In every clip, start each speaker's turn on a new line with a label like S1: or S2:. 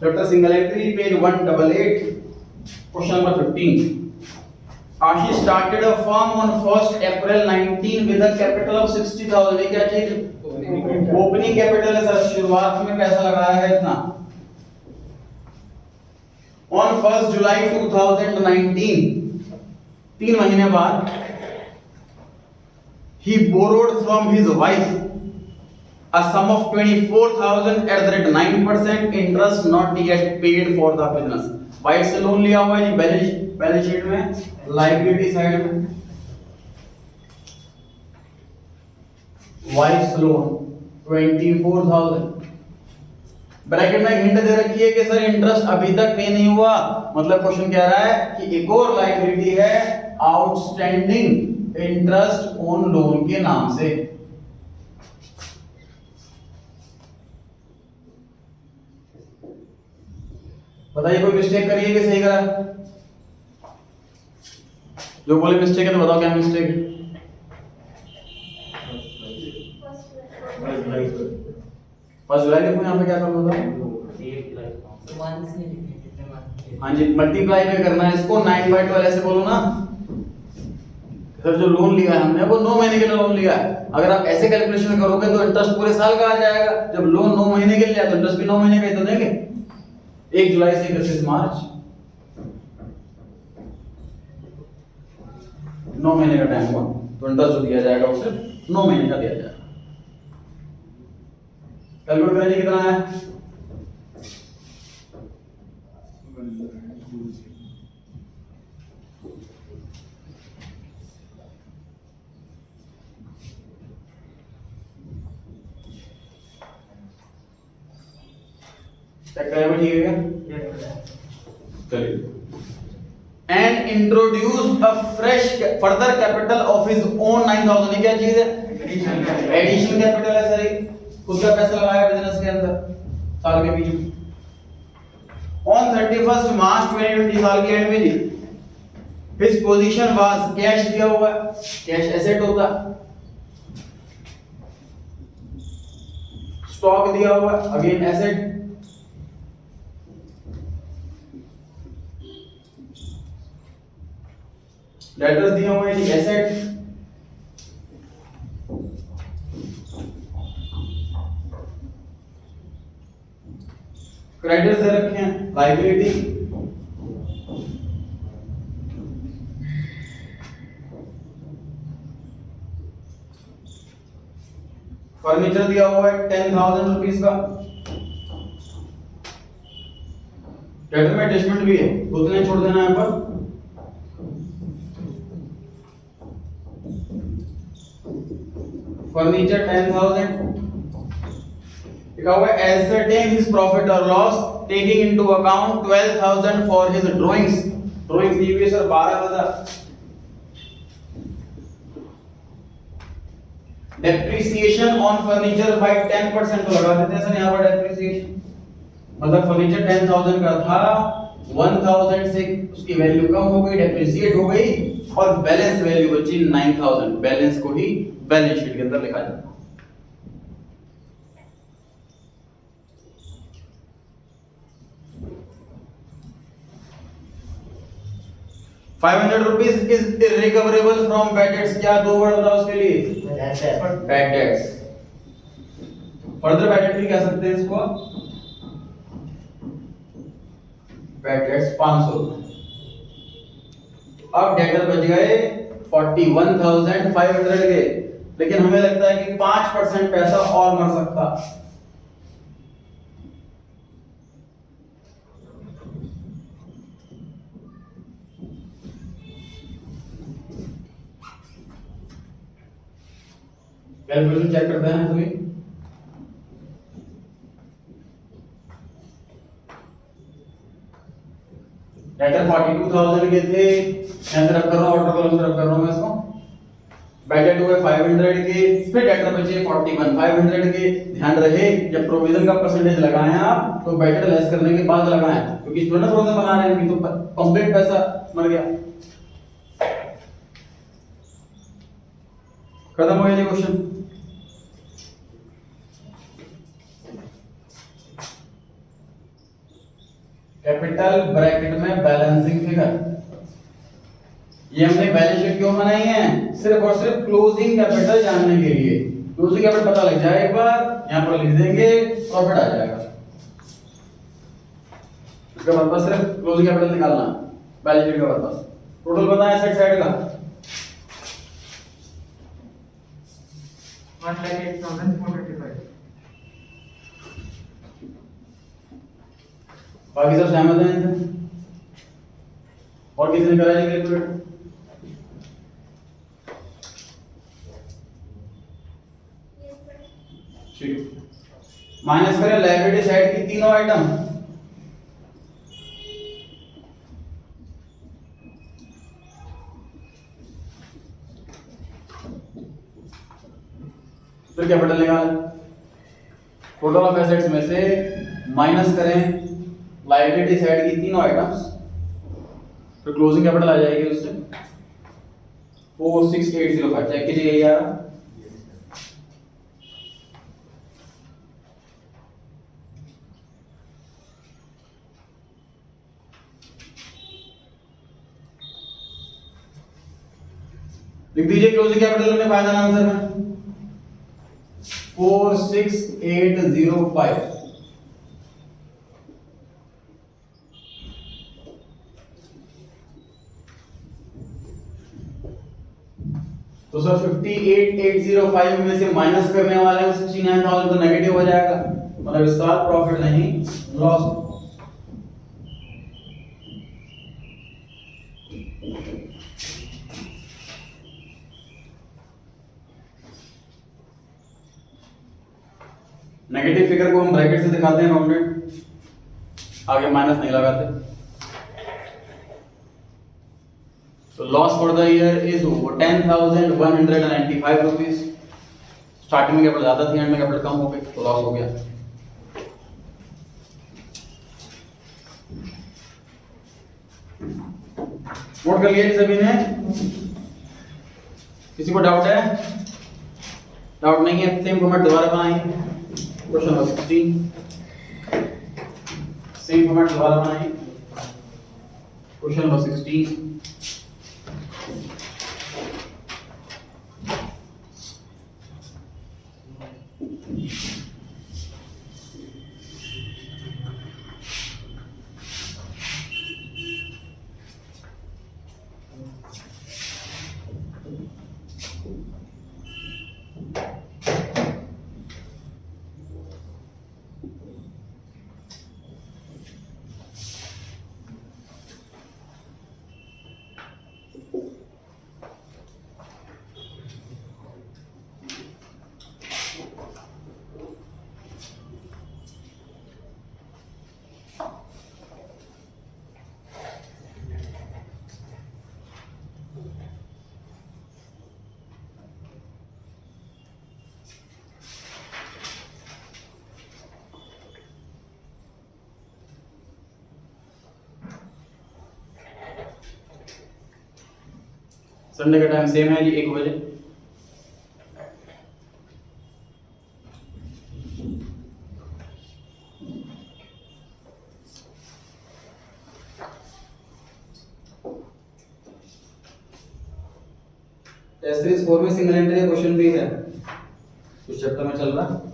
S1: Chapter single entry page 188 question number 15 Ashish started a firm on 1st April 19 with a capital of 60,000 ये क्या चीज opening capital है sir शुरुआत में पैसा लगाया है इतना on 1st July 2019 3 महीने बाद he borrowed from his wife a sum of 24,000 at the rate 9% interest not yet paid for the business wife से लोन लिया हुआ है जी बैलेंस शीट में लायबिलिटी साइड में वाइफ लोन 24,000 ब्रैकेट में हिंट दे रखी है कि सर इंटरेस्ट अभी तक पे नहीं हुआ मतलब क्वेश्चन कह रहा है कि एक और लायबिलिटी है आउटस्टैंडिंग इंटरेस्ट ऑन लोन के नाम से बताइए कोई मिस्टेक करिए कि सही करा जो बोले मिस्टेक है तो बताओ क्या मिस्टेक है फर्स्ट जुलाई लिखो यहाँ पे क्या करना था हाँ जी मल्टीप्लाई में करना है इसको 9/12 ऐसे बोलो ना सर जो लोन लिया है हमने वो 9 महीने के लिए लोन लिया है अगर आप ऐसे कैलकुलेशन करोगे तो इंटरेस्ट पूरे साल का आ जाएगा जब लोन 9 महीने के लिए लिया तो इंटरेस्ट भी 9 महीने का ही तो देंगे 1 जुलाई से 31 मार्च 9 महीने का टाइम हुआ तो इंटरेस्ट जो दिया जाएगा वो सिर्फ 9 महीने का दिया जाएगा कैलकुलेट करेंगे कितना है चेक करें ठीक है क्या चलिए and introduce a fresh further capital of his own 9,000 ये क्या चीज है एडिशनल कैपिटल है सर खुद का पैसा लगाया बिजनेस के अंदर साल के बीच में on 31st March 2020 साल के एंड में जी his position was कैश दिया हुआ है कैश एसेट होता स्टॉक दिया हुआ है अगेन एसेट डेटर्स दिए हुए हैं एसेट क्रेडिटर्स दे रखे हैं लायबिलिटी फर्नीचर दिया हुआ है 10,000 रुपीज का डेटर में अटैचमेंट भी है उतने छोड़ देना है पर फर्नीचर 10,000 लिखा हुआ है ascertain his profit or loss taking into account 12,000 for his drawings दी हुई है sir 12,000 depreciation on furniture by 10% तो लगा देते हैं सर यहाँ पर depreciation मतलब फर्नीचर 10,000 का था 1,000 से उसकी वैल्यू कम हो गई डेप्रिसिएट हो गई और बैलेंस वैल्यू बची 9,000 बैलेंस को ही बैलेंस शीट के अंदर लिखा जाता है 500 rupees is irrecoverable from bad debts क्या दो वर्ड बताओ उसके लिए bad debts further bad debt भी कह सकते हैं इसको bad debts 500 अब डेटर बच गए 41,500 के लेकिन हमें लगता है कि 5% पैसा और मर सकता कैलकुलेशन चेक करते हैं सभी डेटर 42,000 के थे यहां से रख कर रहा हूं ऑर्डर कॉलम से रख कर रहा हूं मैं इसको बैडेड हुए 500 के फिर डेटर बचे 41 500 के ध्यान रहे जब प्रोविजन का परसेंटेज लगाएं आप तो बैडेड लेस करने के बाद लगाएं क्योंकि स्टूडेंट प्रोविजन बना रहे हैं तो कंप्लीट पैसा मर गया खत्म हो गया ये क्वेश्चन कैपिटल ब्रैकेट में बैलेंसिंग फिगर। ये हमने बैलेंस शीट क्यों बनाई है? सिर्फ और सिर्फ क्लोजिंग कैपिटल जानने के लिए। क्लोजिंग कैपिटल पता लग जाए एक बार, यहां पर लिख देंगे, प्रॉफिट आ जाएगा। इसका पर्पस सिर्फ क्लोजिंग कैपिटल निकालना, बैलेंस शीट का पर्पस। टोटल पता है एसेट साइड का
S2: 1,08,435।
S1: बाकी सब सहमत हैं इनसे? और किसी ने कराया कैलकुलेट? ठीक, माइनस करें लायबिलिटी साइड की तीनों आइटम। फिर कैपिटल निकाल, टोटल ऑफ एसेट्स में से माइनस करें लायबिलिटी साइड की तीनों आइटम्स, फिर क्लोजिंग कैपिटल आ जाएगी उससे 46805। चेक कीजिए यार, लिख दीजिए क्लोजिंग कैपिटल में फाइनल आंसर में 46805। तो सर 58805 में से माइनस करने वाले हैं 69,000 तो नेगेटिव हो जाएगा, मतलब इस साल प्रॉफिट नहीं लॉस। नेगेटिव फिगर को हम ब्रैकेट से दिखाते हैं राउंडेड, आगे माइनस नहीं लगाते। So loss for the year is 10,195 rupees। Starting में कैपिटल ज्यादा थी, एंड में कैपिटल कम हो गई तो लॉस हो गया। नोट कर लिया सभी ने? किसी को डाउट है? डाउट नहीं है, सेम फॉर्मेट दोबारा बनाएंगे। क्वेश्चन नंबर 16, सेम फॉर्मेट दोबारा बनाएंगे। क्वेश्चन नंबर 16, संडे का टाइम सेम है जी 1 बजे। टेस्ट सीरीज 4 में सिंगल एंट्री का क्वेश्चन भी है, कुछ चैप्टर में चल रहा है।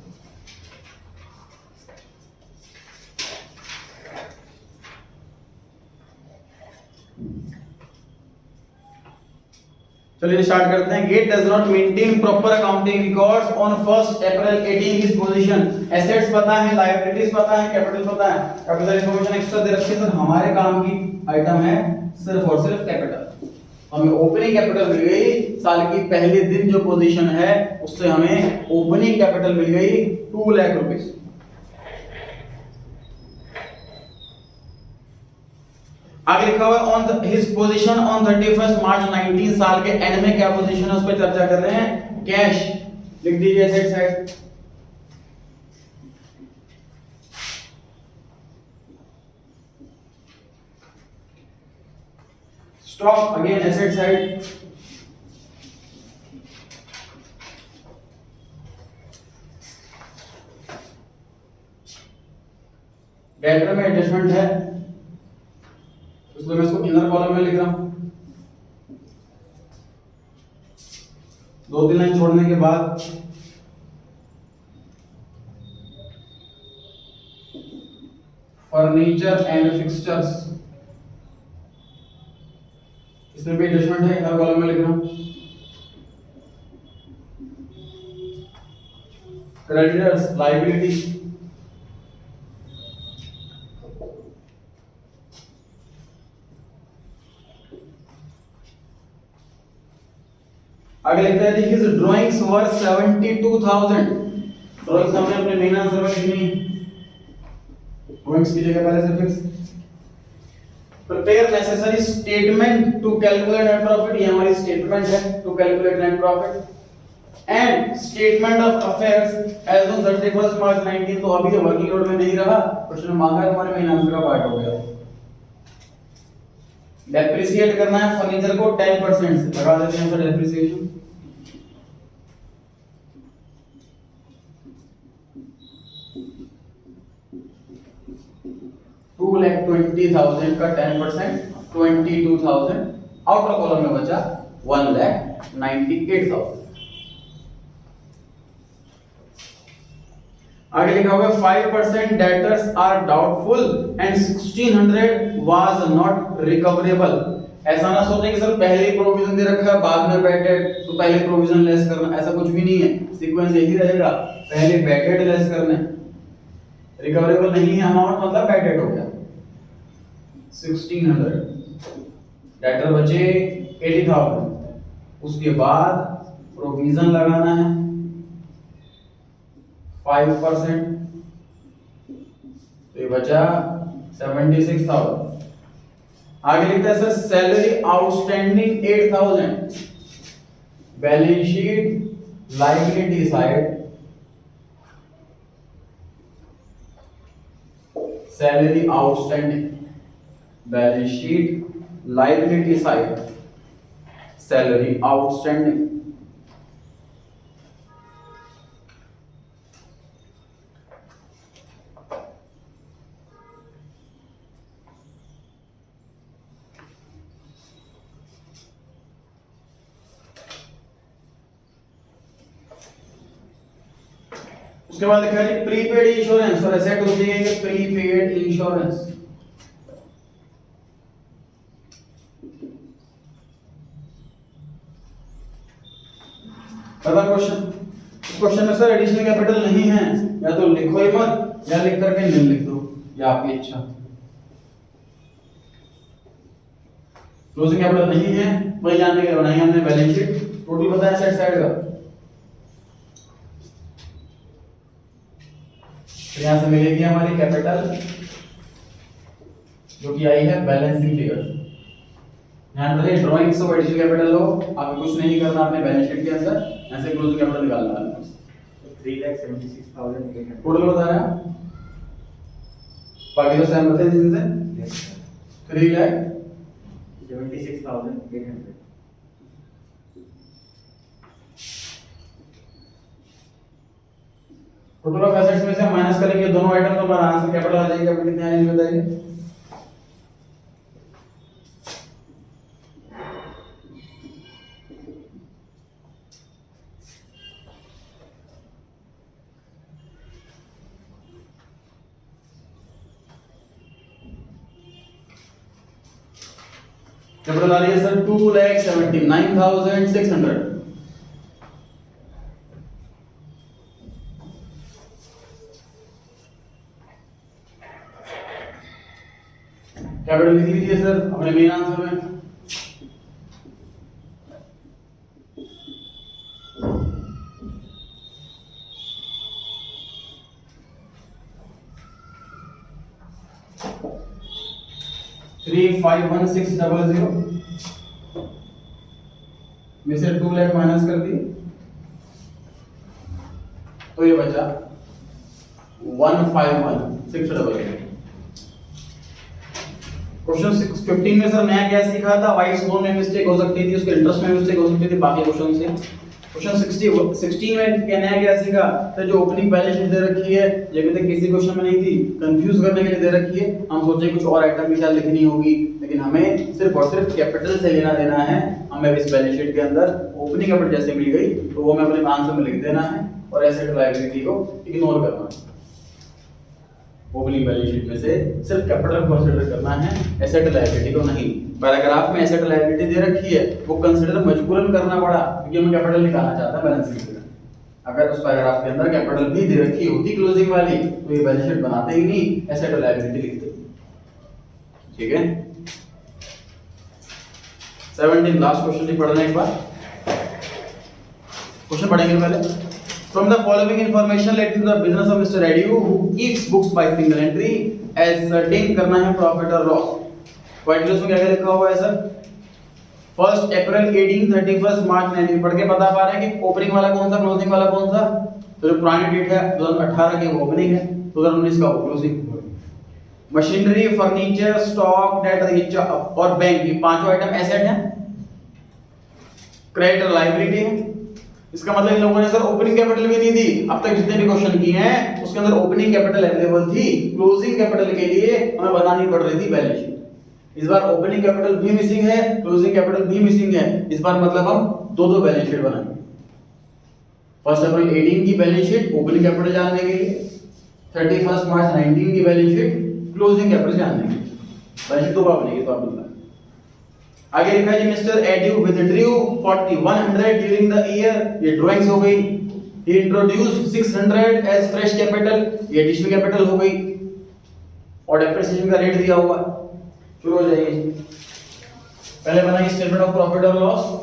S1: चलिए स्टार्ट करते हैं। Geet does not maintain proper accounting records on 1 April 18 his position. Assets पता है, लायबिलिटीज पता है, कैपिटल पता है, कैपिटल इन्फॉर्मेशन एक्स्ट्रा दे रखी है। सर हमारे काम की आइटम है सिर्फ और सिर्फ कैपिटल। हमें ओपनिंग कैपिटल मिल गई, साल की पहले दिन जो पोजीशन है उससे हमें ओपनिंग कैपिटल मिल गई 2 लाख रुपीस। आगे लिखा हुआ on his position on 31 March 19, साल के एंड में क्या पोजीशन है उस पर चर्चा कर रहे हैं। कैश लिख दीजिए asset side, stock again asset side, debtor में एडजस्टमेंट है इसलिए मैं इसको इनर कॉलम में लिख रहा हूं। 2-3 लाइन छोड़ने के बाद फर्नीचर एंड फिक्सचर्स, इसमें भी एडजस्टमेंट है, इनर कॉलम में लिख रहा हूं। क्रेडिटर्स, लायबिलिटी, आगे लिखता है हिज ड्राइंग्स वर 72,000। ड्राइंग्स हमने अपने मेन आंसर में लिखनी है, ड्राइंग्स की जगह पहले से fix. Prepare necessary statement to calculate net profit, ये हमारी स्टेटमेंट है to calculate net profit. And statement of affairs as on 31 March 19, तो अभी तो वर्किंग नोट में नहीं रहा, क्वेश्चन मांगा है, हमारे मेन आंसर का पार्ट हो गया। डेप्रिसिएट करना है फर्नीचर को 10% से, लगा देते हैं सर डेप्रिसिएशन। $2,20,000 का 10% 22,000, आउटर कॉलम में बचा 1,98,000। आगे लिखा हुआ है 5% debtors are doubtful and 1,600 was not recoverable. ऐसा ना सोचें कि सर पहले ही प्रोविजन दे रखा है बाद में बैड डेट तो पहले प्रोविजन लेस करना, ऐसा कुछ भी नहीं है, सीक्वेंस यही रहेगा, पहले बैड डेट लेस करना है, रिकवरेबल नहीं है अमाउंट मतलब बैड डेट हो गया। 1,600 डेटर बचे 80,000, उसके बाद प्रोविजन लगाना है 5%, तो ये बचा 76,000। आगे लिखता है sir salary outstanding 8,000, balance sheet liability side, salary outstanding, balance sheet liability side, salary outstanding. उसके बाद लिखा है प्रीपेड इंश्योरेंस और एसेट होती है प्रीपेड इंश्योरेंस। पहला क्वेश्चन, इस क्वेश्चन में सर एडिशनल कैपिटल नहीं है, या तो लिखो ही मत या लिख करके नहीं लिख दो, या आपकी इच्छा। क्लोजिंग कैपिटल नहीं है, वही जानने के लिए बनाई हमने बैलेंस शीट, टोटल बताया सेट साइड का, तो यहां से मिलेगी हमारी कैपिटल जो कि आई है बैलेंसिंग फिगर। ध्यान रखिए ड्राइंग्स ऑफ एडिशनल कैपिटल हो, आपको कुछ नहीं करना, अपने बैलेंस शीट के अंदर ऐसे क्लोजिंग कैपिटल निकालना है।
S2: 3,76,800
S1: टोटल बताया, बाकी तो सहमत है जिनसे
S2: 3,76,800।
S1: टोटल ऑफ एसेट्स में से हम माइनस करेंगे दोनों आइटम, तो हमारा आंसर कैपिटल आ जाएगा। अपनी कितने आएंगे बताइए? कैपिटल आ रही है सर 2,79,600। कैपिटल लिख लीजिए सर अपने मेन आंसर में। थ्री 5,16,000 में से 2 लाख माइनस कर दिए तो ये बचा 1,51,600। क्वेश्चन 15 में सर नया क्या सीखा था, वाइट स्टोन में मिस्टेक हो सकती थी, उसके इंटरेस्ट में मिस्टेक हो सकती थी, बाकी क्वेश्चन से क्वेश्चन 16 में कहना है क्या सीखा तो जो ओपनिंग बैलेंस शीट दे रखी है ये कहते किसी क्वेश्चन में नहीं थी कंफ्यूज करने के लिए दे रखी है हम सोचे कुछ और आइटम भी शायद लिखनी होगी लेकिन हमें सिर्फ और सिर्फ कैपिटल से लेना देना है हमें इस बैलेंस शीट के अंदर ओपनिंग कैपिटल जैसे मिल गई तो वो हमें अपने आंसर में लिख देना है और एसेट लायबिलिटी को इग्नोर करना है ओपनिंग बैलेंस शीट में से सिर्फ कैपिटल कंसीडर करना है एसेट लायबिलिटी को नहीं पैराग्राफ में एसेट लायबिलिटी दे रखी है वो कंसीडर मजबूरन करना पड़ा क्योंकि हमें कैपिटल निकालना चाहता है बैलेंस शीट में अगर उस पैराग्राफ के अंदर कैपिटल भी दे रखी होती क्लोजिंग वाली तो ये बैलेंस शीट बनाते ही नहीं एसेट लायबिलिटी लिखते ठीक है 17 लास्ट क्वेश्चन भी पढ़ना एक बार क्वेश्चन पढ़ेंगे पहले From the following information related to the business of Mr. Edu, who keeps books by single entry, ascertain करना है profit or loss. Point में क्या लिखा हुआ है sir? 1st April 18, 31st March 19 पढ़ के बता पा रहे हैं कि ओपनिंग वाला कौन सा क्लोजिंग वाला कौन सा तो जो पुरानी डेट है 2018 की वो ओपनिंग है 2019 का वो closing machinery furniture stock debtors और बैंक ये पांचों आइटम एसेट हैं क्रेडिट लायबिलिटी है इसका मतलब इन लोगों ने सर ओपनिंग कैपिटल भी नहीं दी अब तक जितने भी क्वेश्चन किए हैं उसके अंदर ओपनिंग कैपिटल अवेलेबल थी क्लोजिंग कैपिटल के लिए हमें बनानी पड़ रही थी बैलेंस शीट इस बार ओपनिंग कैपिटल भी मिसिंग है क्लोजिंग कैपिटल भी मिसिंग है इस बार मतलब हम दो बैलेंस शीट बनाएंगे 1st अप्रैल 18 की बैलेंस शीट ओपनिंग कैपिटल जानने के लिए 31st मार्च 19 की बैलेंस शीट क्लोजिंग कैपिटल जानने के लिए बैलेंस शीट दो बार बनेगी तो आप बताएं आगे लिखा है जी मिस्टर एड्यू विथड्रू 4100 ड्यूरिंग द ईयर ये ड्राइंग्स हो गई ही इंट्रोड्यूस्ड 600 एज फ्रेश कैपिटल ये एडिशनल कैपिटल हो गई और डेप्रिसिएशन का रेट दिया हुआ शुरू हो जाइए पहले बनाइए स्टेटमेंट ऑफ प्रॉफिट और लॉस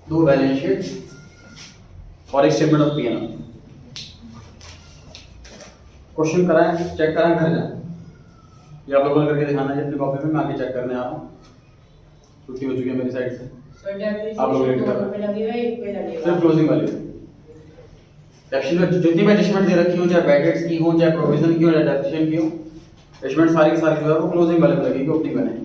S1: दो बैलेंस शीट और एक statement of P and L question कराएं चेक कराएं घर जाएं ये आप लोगों ने करके दिखाना है अपनी कॉपी में मैं आगे चेक करने आ रहा हूँ छुट्टी हो चुकी है मेरी साइड से आप लोग रेडी कर सिर्फ क्लोजिंग वाली कैप्शन में जितनी भी एडजस्टमेंट दे रखी हो चाहे बैडेट्स की हो चाहे प्रोविजन की हो चाहे डेप्रिसिएशन की हो एडजस्टमेंट सारी की सारी जो है वो क्लोजिंग वाले में लगेगी ओपनिंग में नहीं